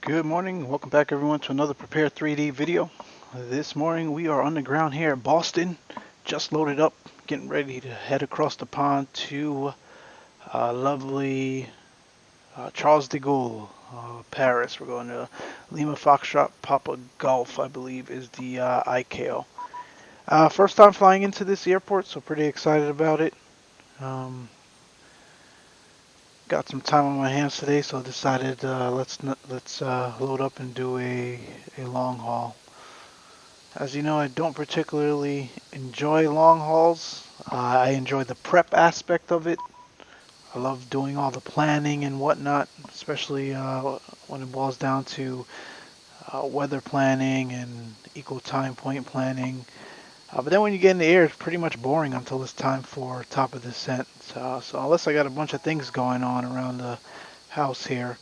Good morning, welcome back everyone to another Prepare 3D video. This morning we are on the ground here at Bawston, just loaded up, getting ready to head across the pond to lovely Charles de Gaulle, Paris. We're going to Lima Foxtrot Papa Golf, I believe is the ICAO. First time flying into this airport, so pretty excited about it. Got some time on my hands today, so I decided let's load up and do a long haul. As you know, I don't particularly enjoy long hauls. I enjoy the prep aspect of it. I love doing all the planning and whatnot, especially when it boils down to weather planning and equal time point planning. But then when you get in the air, it's pretty much boring until it's time for top of descent. So unless I got a bunch of things going on around the house here,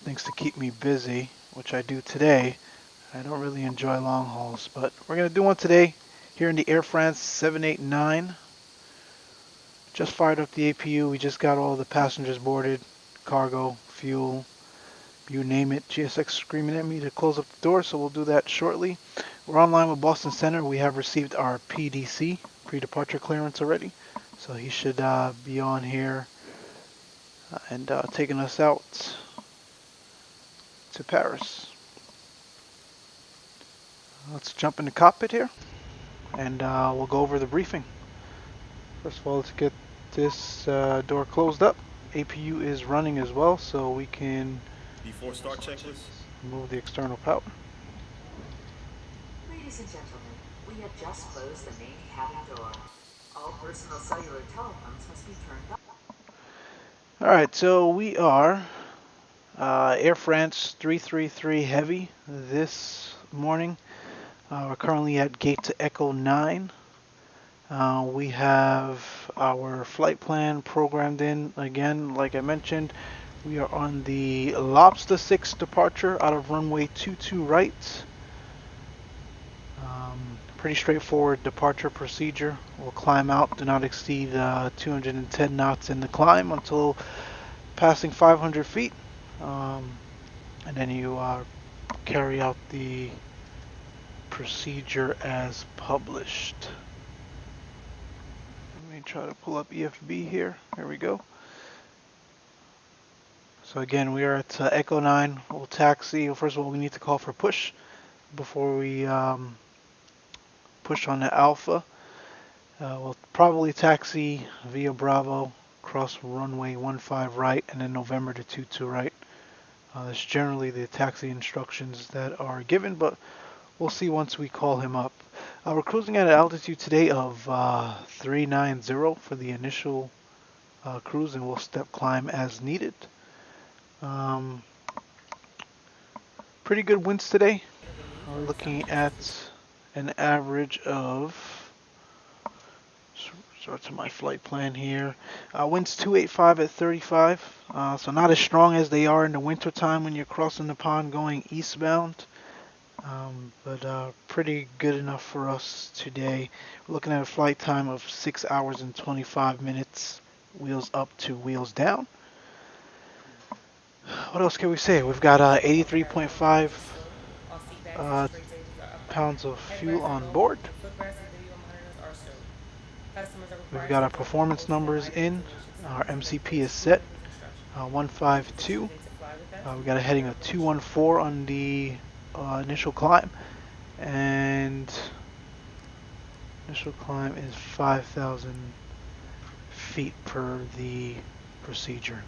things to keep me busy, which I do today, I don't really enjoy long hauls. But we're going to do one today here in the Air France 789. Just fired up the APU. We just got all the passengers boarded, cargo, fuel, you name it. GSX screaming at me to close up the door, so we'll do that shortly. We're online with Bawston Center. We have received our PDC, pre-departure clearance already. So he should be on here and taking us out to Paris. Let's jump in the cockpit here and we'll go over the briefing. First of all, let's get this door closed up. APU is running as well, so we can Before start checklist. remove the external power. Ladies and gentlemen, we have just closed the main cabin door. All personal cellular telephones must be turned off. Alright, so we are Air France 333 Heavy this morning. We're currently at gate to Echo 9. We have our flight plan programmed in. Again, like I mentioned, we are on the Lobster 6 departure out of runway 22 right. Pretty straightforward departure procedure. We'll climb out, do not exceed 210 knots in the climb until passing 500 feet. And then you carry out the procedure as published. Let me try to pull up EFB here. Here we go. So again, we are at Echo 9. We'll taxi. Well, first of all, we need to call for push before we push on the Alpha. We'll probably taxi via Bravo, cross runway 15 right, and then November to 22 right. That's generally the taxi instructions that are given, but we'll see once we call him up. We're cruising at an altitude today of 390 for the initial cruise, and we'll step climb as needed. Pretty good winds today. We're looking at an average of, start to my flight plan here, winds 285 at 35, so not as strong as they are in the winter time when you're crossing the pond going eastbound, but pretty good enough for us today. We're looking at a flight time of 6 hours and 25 minutes, wheels up to wheels down. What else can we say? We've got 83.5 pounds of fuel on board. We've got our performance numbers in. Our MCP is set 152. We've got a heading of 214 on the initial climb, and initial climb is 5,000 feet per the procedure.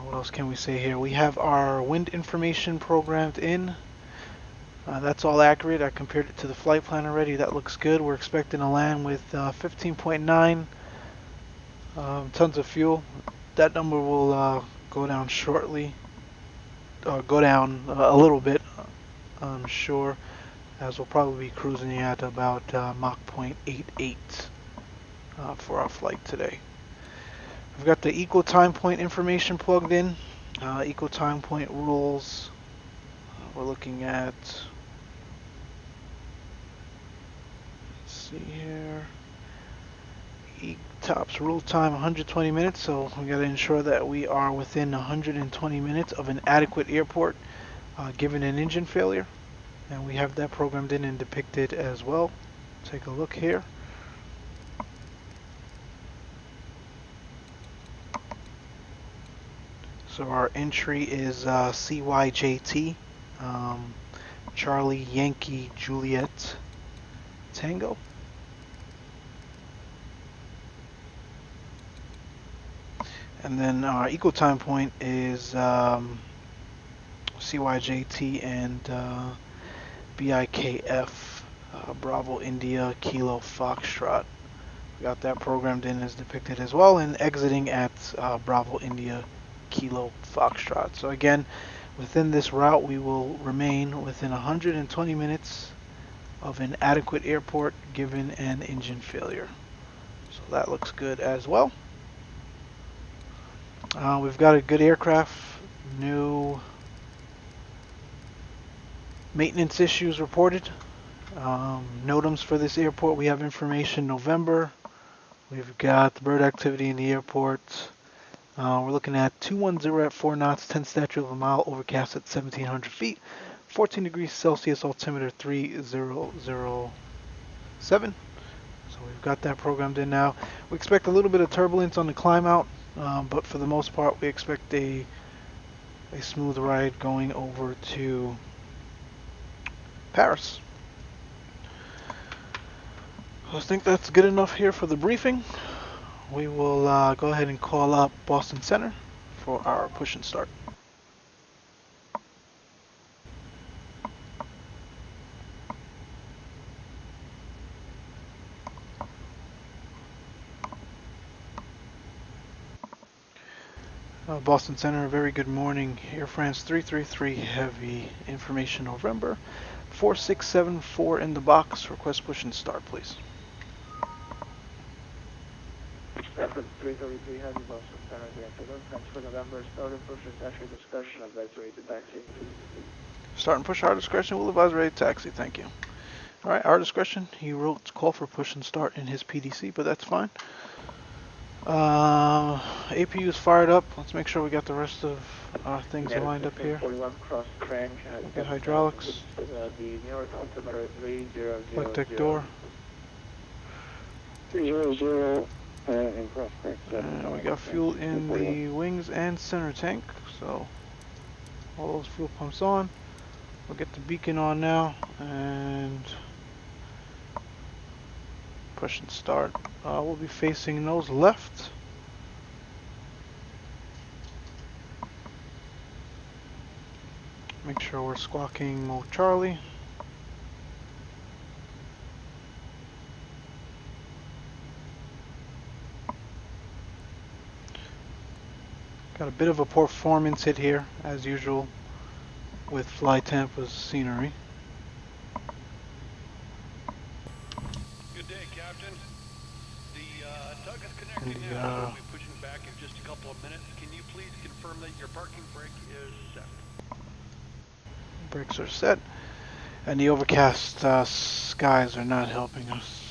What else can we say here? We have our wind information programmed in. That's all accurate. I compared it to the flight plan already. That looks good. We're expecting to land with 15.9 tons of fuel. That number will go down shortly. Go down a little bit, I'm sure, as we'll probably be cruising at about Mach 0.88 for our flight today. We've got the equal time point information plugged in. Equal time point rules. We're looking at, let's see here, Tops rule time 120 minutes, so we got to ensure that we are within 120 minutes of an adequate airport given an engine failure. And we have that programmed in and depicted as well. Take a look here. So our entry is CYJT, Charlie Yankee Juliet Tango. And then our equal time point is CYJT and BIKF, Bravo India Kilo Foxtrot. We got that programmed in as depicted as well, and exiting at Bravo India Kilo Foxtrot. So again, within this route, we will remain within 120 minutes of an adequate airport given an engine failure. So that looks good as well. We've got a good aircraft. No maintenance issues reported. NOTAMs for this airport, we have information November. We've got the bird activity in the airport. We're looking at 210 at 4 knots, 10 statute of a mile, overcast at 1,700 feet, 14 degrees Celsius, altimeter 3007. So we've got that programmed in now. We expect a little bit of turbulence on the climb out, but for the most part, we expect a smooth ride going over to Paris. I think that's good enough here for the briefing. We will go ahead and call up Bawston Center for our push and start. Bawston Center, very good morning. Air France 333 Heavy, information November 4674 in the box. Request push and start, please. Reference 333 Heavy, Bawston Center, the afternoon. Thanks for November. Start and push at your discretion. Advise ready to taxi. Start and push, our discretion. We'll advise ready to taxi. Thank you. All right, our discretion. He wrote call for push and start in his PDC, but that's fine. APU is fired up. Let's make sure we got the rest of our things lined up here. 41 cross range. Get hydraulics. The New York altimeter 300. Flight deck door. 300 and cross range. And we got fuel in the wings and center tank, so all those fuel pumps on. We'll get the beacon on now and push and start. We'll be facing nose left. Make sure we're squawking Mo Charlie. Got a bit of a performance hit here, as usual, with Fly Tampa's scenery. Good day, Captain. The tug is connecting now. We'll be pushing back in just a couple of minutes. Can you please confirm that your parking brake is set? Brakes are set, and the overcast skies are not helping us.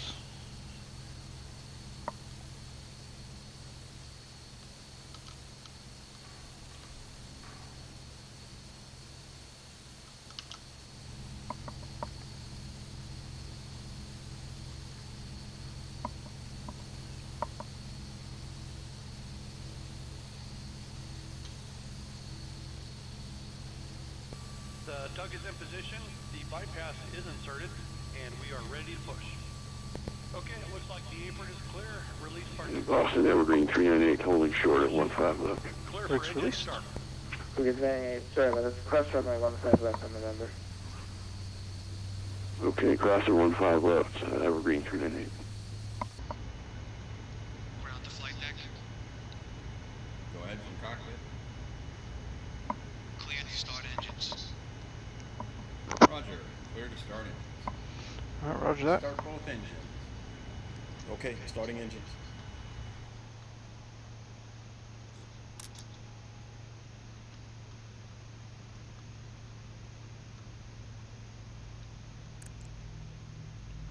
The tug is in position, the bypass is inserted, and we are ready to push. Okay, it looks like the apron is clear. Release parking. Boston Evergreen 398 holding short at 15 left. Clear Brakes for engine released. start. Good day, sorry about this. Cross runway 15 left on November. Okay, crossing 15 left, Evergreen 398. We're on the flight deck. Go ahead from cockpit. Clear to start engines. Roger. Clear to start engines. Alright, roger that. Start both engines. Okay, starting engines.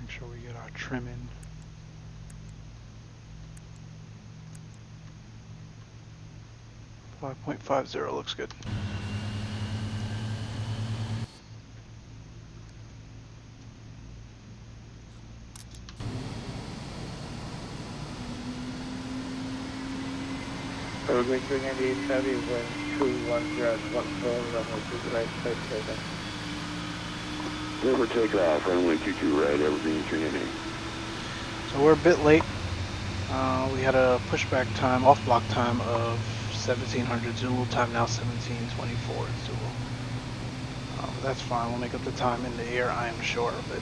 Make sure we get our trim in. 5.50 looks good. Green 398 Heavy, wind 21014, runway 2 right, space takeoff. Over takeoff, runway 22 right, Evergreen 398. So we're a bit late. We had a pushback time, off block time of 1700 Zulu, time now 1724 Zulu. But that's fine, we'll make up the time in the air, I am sure of it.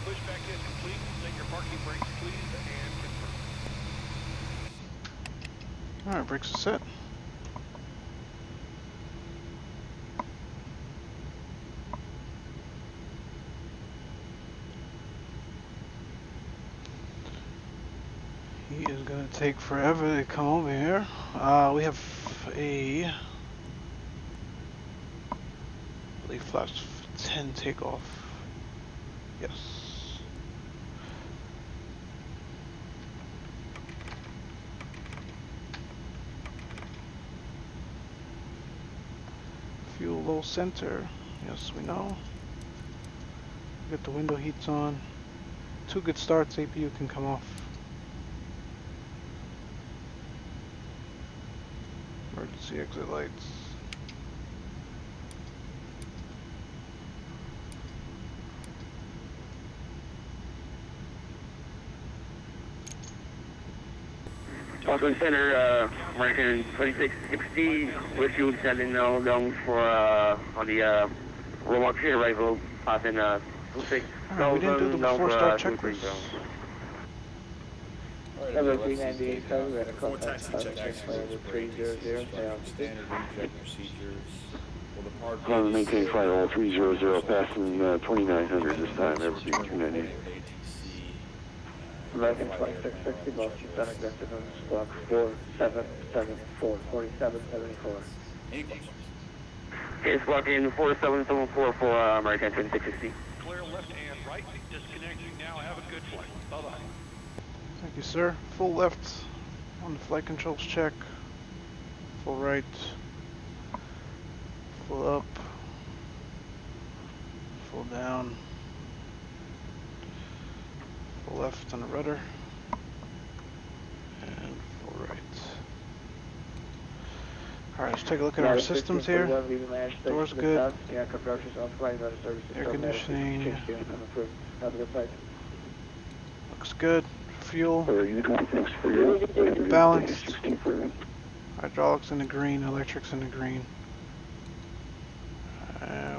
Pushback is complete. Set your parking brakes, please, and confirm. Alright, brakes are set. He is gonna take forever to come over here. We have a, I believe flaps 10 takeoff. Yes. Fuel low center. Yes, we know. Get the window heats on. 2 good starts, APU can come off. Emergency exit lights. Bawston Center, American 2660, with you sending down for, on the, robot share rifle, passing, 26. Alright, we didn't do the before start checklist. Alright, Level everybody, let's 398 take Heavy, we're gonna before contact taxi check FSLABS actions, 300, standard reject procedures. Will depart Maintain flight all 300, passing, 2900 this time, Evergreen 398. American 2660, Boston Center, Granted on squawk 4774, 4774. Any questions? Okay, squawk in 4774 for, American 2660. Clear left and right. Disconnecting now. Have a good flight. Bye-bye. Thank you, sir. Full left on the flight controls check. Full right. Full up. Full down. Full left on the rudder. And full right. Alright, let's take a look at our systems here. Door's good. Air conditioning. Have a good flight. Looks good. Fuel. Balanced. Hydraulics in the green, electrics in the green.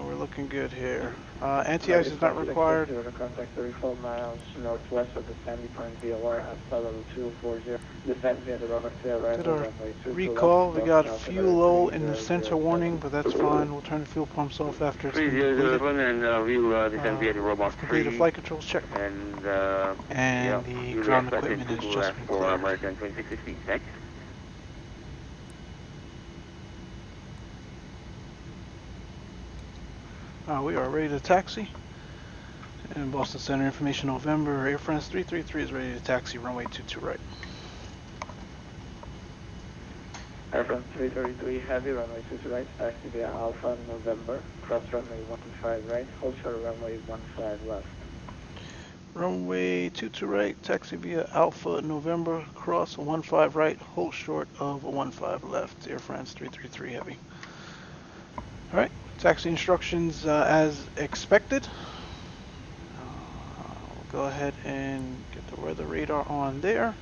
We're looking good here. Anti-ice is not required. Contact 34 miles northwest of the Sandy Point VLR at level 240. Descent via the runway right. Did our recall. We got fuel low in the center warning, but that's fine. We'll turn the fuel pumps off after it's completed. And we'll descend via the robot Complete the 3. flight controls check. And The ground equipment has just been for cleared. American 2660. Thanks. We are ready to taxi. And Bawston Center information November. Air France 333 is ready to taxi. Runway 22 right. Air France 333 Heavy, runway 22 right, taxi via Alpha November, cross runway 15 right, hold short of runway 15 left. Runway 22 right, taxi via Alpha November, cross 15 right, hold short of 15 left. Air France 333 Heavy. Alright, Taxi instructions as expected. We'll go ahead and get the weather radar on there.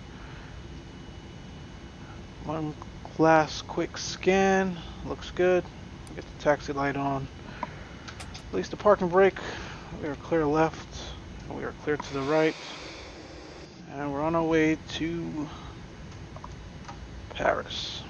One last quick scan. Looks good. Get the taxi light on. Release the parking brake. We are clear left. We are clear to the right. And we're on our way to Paris.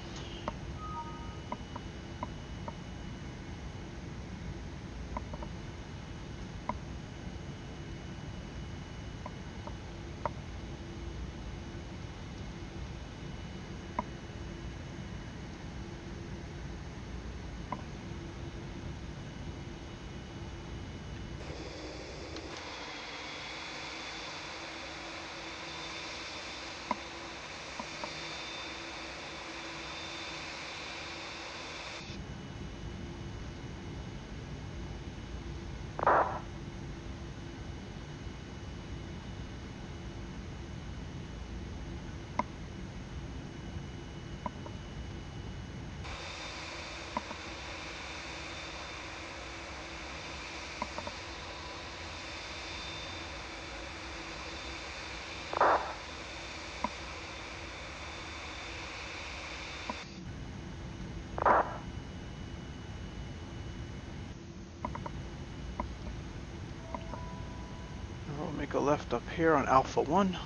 We'll make a left up here on Alpha 1.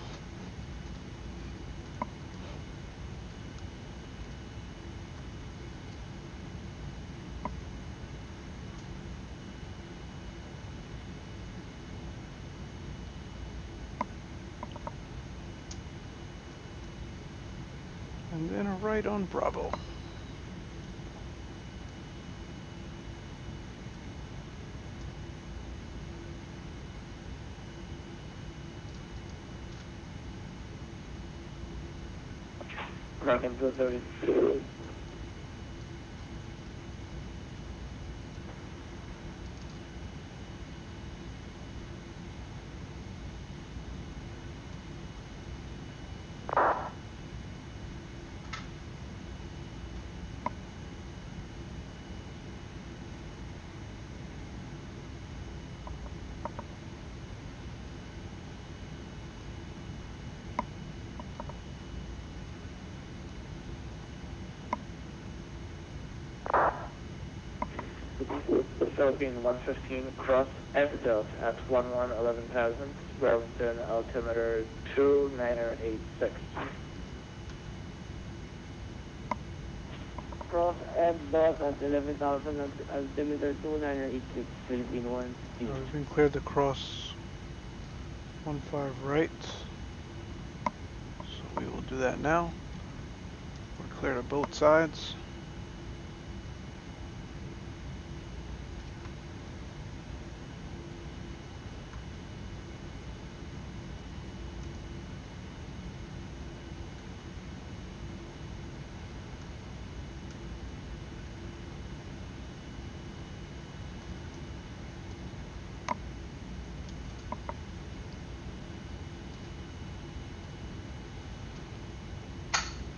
And then a right on Bravo. American 230. Philippine 115 cross F-Delta at 11,000, Wellington altimeter 2986. Cross F-Delta at 11,000 altimeter 2986, Philippine 115. We've been cleared to cross 15 right. So we will do that now. We're clear to both sides.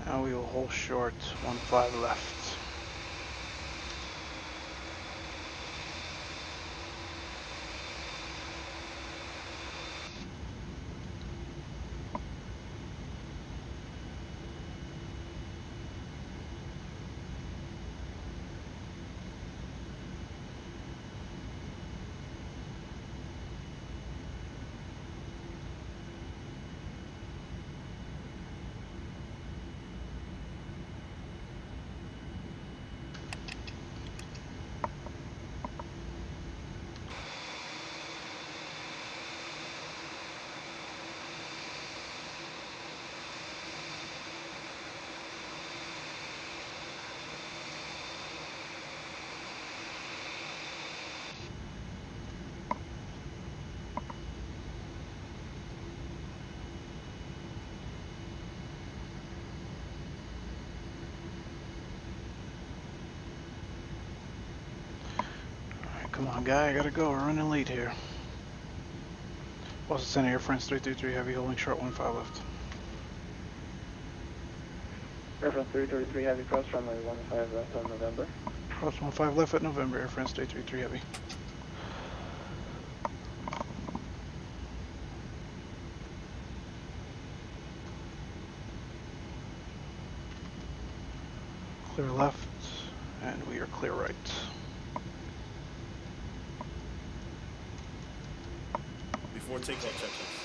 Now we will hold short 15 left. Come on, guy, I gotta go. We're running late here. Boston Center, Air France 333 Heavy, holding short 15 left. Air France 333 Heavy cross runway 15 left on November. Cross 15 left at November, Air France 333 Heavy. Clear left, and we are clear right. Before takeoff, checklist.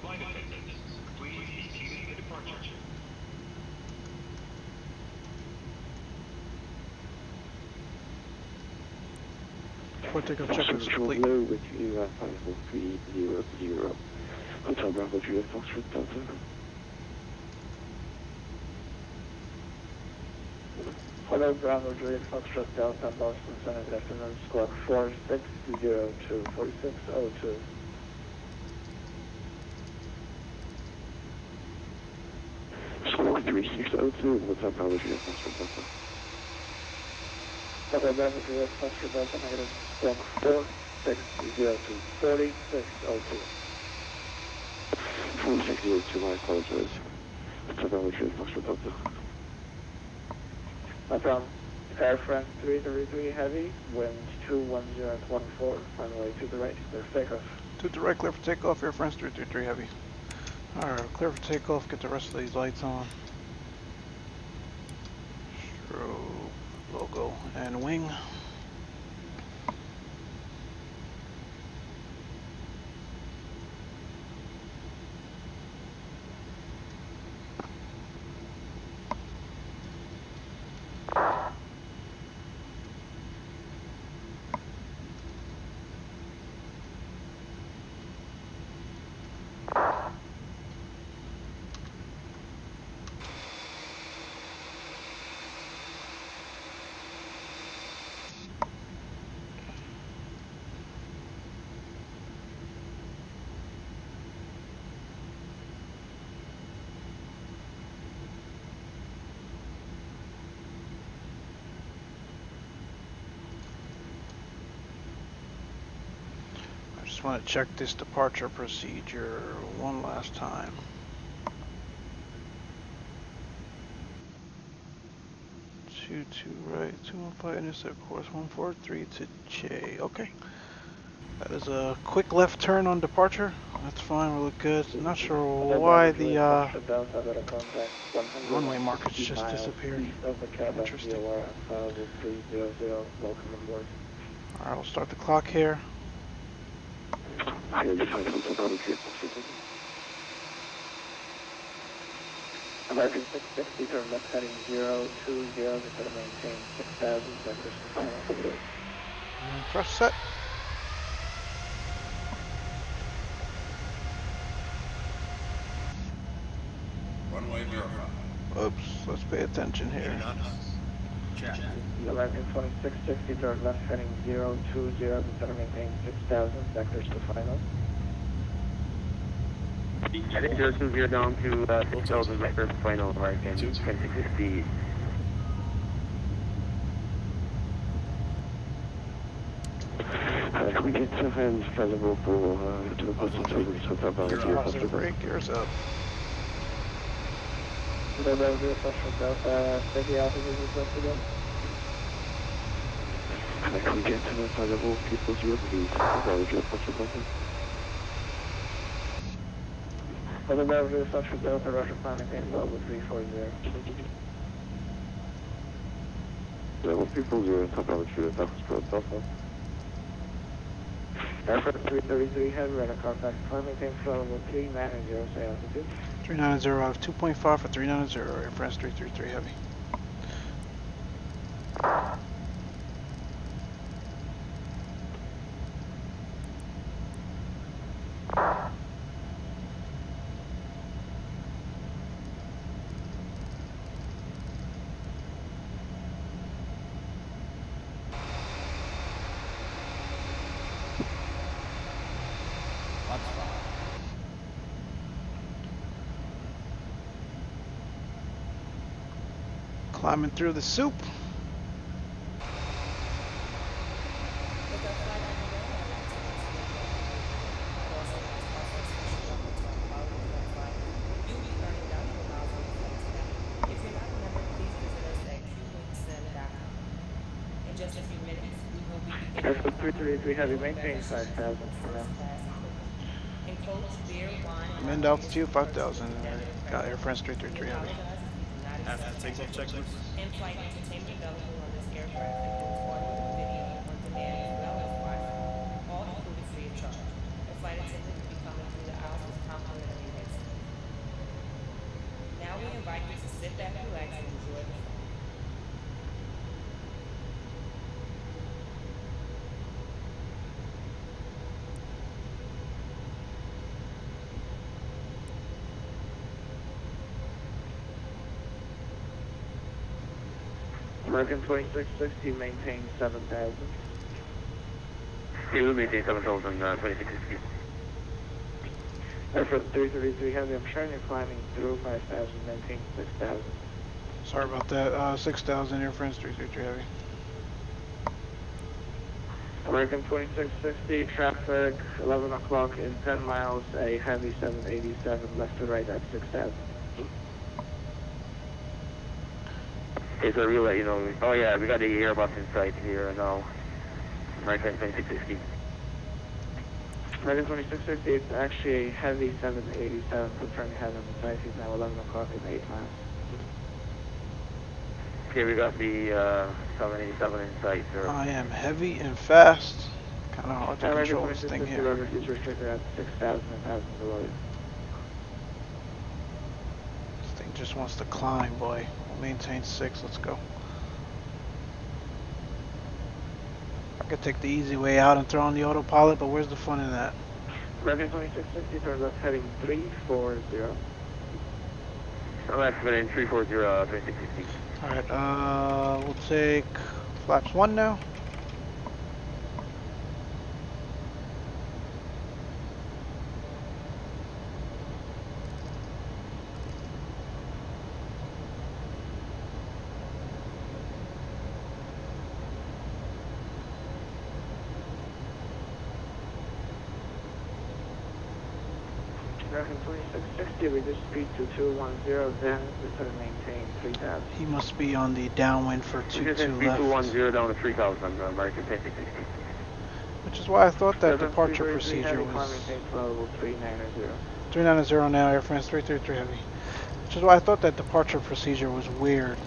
Flight attendants, please proceed to departure. Before takeoff checklist complete. Blue with you at 50300. Hotel Bravo Juliet Foxtrot Delta. Hello, Bravo Juliet Foxtrot Delta, Bawston, Senate afternoon, squawk 4602 4602. Squawk 3602, what's up, Bravo Juliet Foxtrot Delta? Hotel Bravo Juliet Foxtrot Delta, negative, squawk 4602 4602. 4602, I apologize. Hotel Bravo Juliet Foxtrot Delta. From Air France 333 Heavy, wind 210 at 14, runway to the right, clear for takeoff. To the right, clear for takeoff, Air France 333 Heavy. Alright, clear for takeoff, get the rest of these lights on. Strobe, logo, and wing. I just want to check this departure procedure one last time. Two right, 215 intercept course 143 to J. Okay. That is a quick left turn on departure. That's fine, we look good. I'm not sure why the runway markers just disappeared. Interesting. Alright, we'll start the clock here. American 660, turn left heading 020, to maintain 6,000, vectors to final. Press set. Runway verified. Oops, let's pay attention here. Check. American 2660, turn left heading 020, to maintain 6,000, vectors to final. Heading 020 down to 6,000 vector final, American 2660. Can we get to hands visible for to the postal service Hotel Bravo Juliet Positive brake, gears up. Hotel Bravo Juliet Foxtrot Delta, steady altitude request again. Can we get to the visible people's European Hotel Bravo Juliet Foxtrot Delta? Hotel Bravo Juliet Foxtrot Delta, Russia planning in level 340. Level 340, Hotel Bravo Juliet Foxtrot Delta. Air France 333 Heavy, radar contact, climb maintain level 390, say altitude. 390, I have 2.5 for 390, Air France 333 Heavy. Climbing through the soup. 333 Heavy, maintain 5,000 for now. Enclosed beer, wine, and Wind margaritas altitude for purchase 5,000. with debit or Got credit. Air France We 333 Heavy. apologize if we do not After accept takeoff cash. checklist. In-flight entertainment available on this aircraft includes audio, video, on demand, as well as Wi-Fi, all included free of charge. The flight attendant will be coming through the aisles with complimentary headsets. Now we invite you to sit back, relax, and enjoy the flight. American 2660, maintain 7,000. We will maintain 7,000, 2660. Air France 333 Heavy, I'm showing you climbing through 5,000, maintain 6,000. Sorry about that. 6,000 Air France 333 Heavy. American 2660, traffic 11 o'clock in 10 miles, a Heavy 787 left to right at 6,000. Okay, so we'll let you know. Oh yeah, we got the Airbus in sight here now. American 2660. American 2660, it's actually a Heavy 787, confirming heaven in sight. He's now 11 o'clock in 8 miles. Okay, we got the 787 in sight, sir. I am heavy and fast. Kind of hard to American control this thing 2660, here. leverage is restricted at 6,000 and 1,000 below you. This thing just wants to climb, boy. We'll maintain 6. Let's go. I could take the easy way out and throw on the autopilot, but where's the fun in that? American 2660, turn left heading 340. Left within 340, 2660. Alright, we'll take flaps 1 now. American 2660, reduce speed to 210, then return maintain 3,000. He must be on the downwind for 22 left. 3210 down to 3,000, American 2660. Which is why I thought that departure procedure was... 390 now, Air France 333 Heavy. Which is why I thought that departure procedure was weird.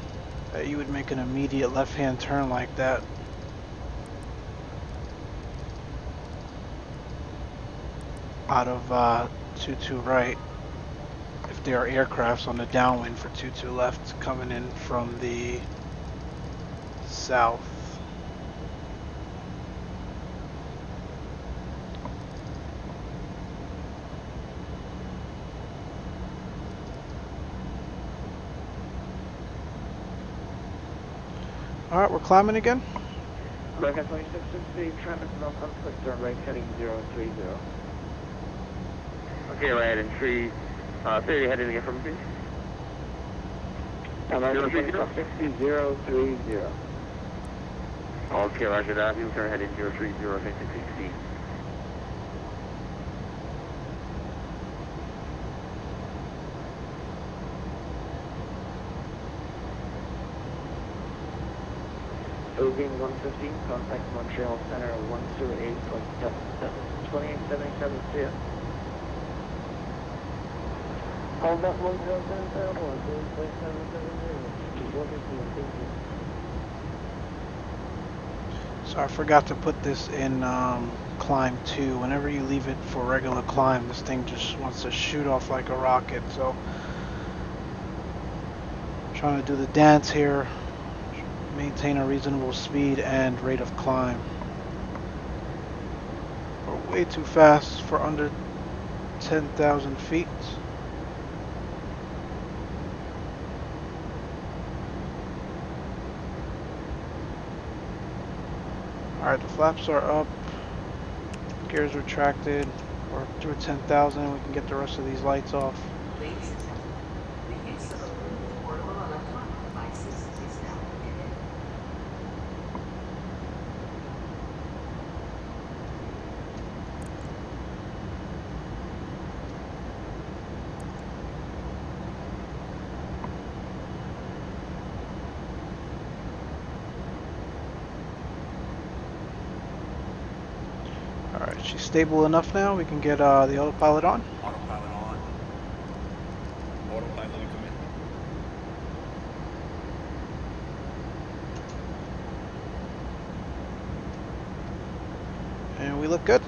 That you would make an immediate left-hand turn like that. Out of 22 right. If there are aircrafts on the downwind for 22 left coming in from the south. Alright, we're climbing again. American 2660, traffic no conflict, turn right heading 030. Okay, right in 3, 30 heading again from 3. American 2660, 030. Okay, roger that. You turn heading 030, 2660. Irving 115, contact Montreal Center 108.77, 2877, see ya. Hold up Montreal Center 108.770. So I forgot to put this in climb 2. Whenever you leave it for regular climb, this thing just wants to shoot off like a rocket. So I'm trying to do the dance here. Maintain a reasonable speed and rate of climb. We're way too fast for under 10,000 feet. Alright, the flaps are up. Gears retracted. We're through 10,000. We can get the rest of these lights off. Ladies and gentlemen, the use of approved portable electronic devices is now permitted. Alright, she's stable enough now. We can get the autopilot on. Autopilot on. Autopilot in command. And we look good.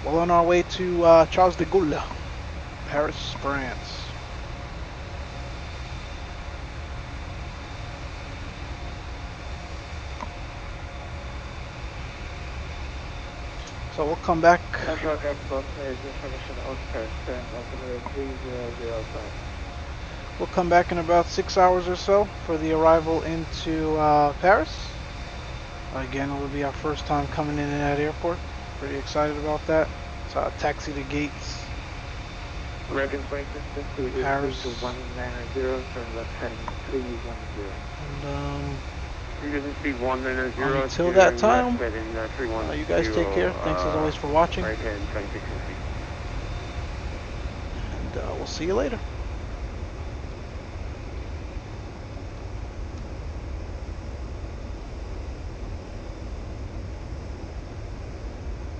Well on our way to Charles de Gaulle, Paris, France. So we'll come back. Central Airport is information on Paris, current altimeter 3005. We'll come back in about 6 hours or so for the arrival into Paris. Again, it will be our first time coming in that airport. Pretty excited about that. So taxi to gates. American flight distance to Paris. 1990, turn left heading 310. And You're going to see 190. until that time, heading, you guys take care. Thanks as always for watching. Right hand 2660. And we'll see you later.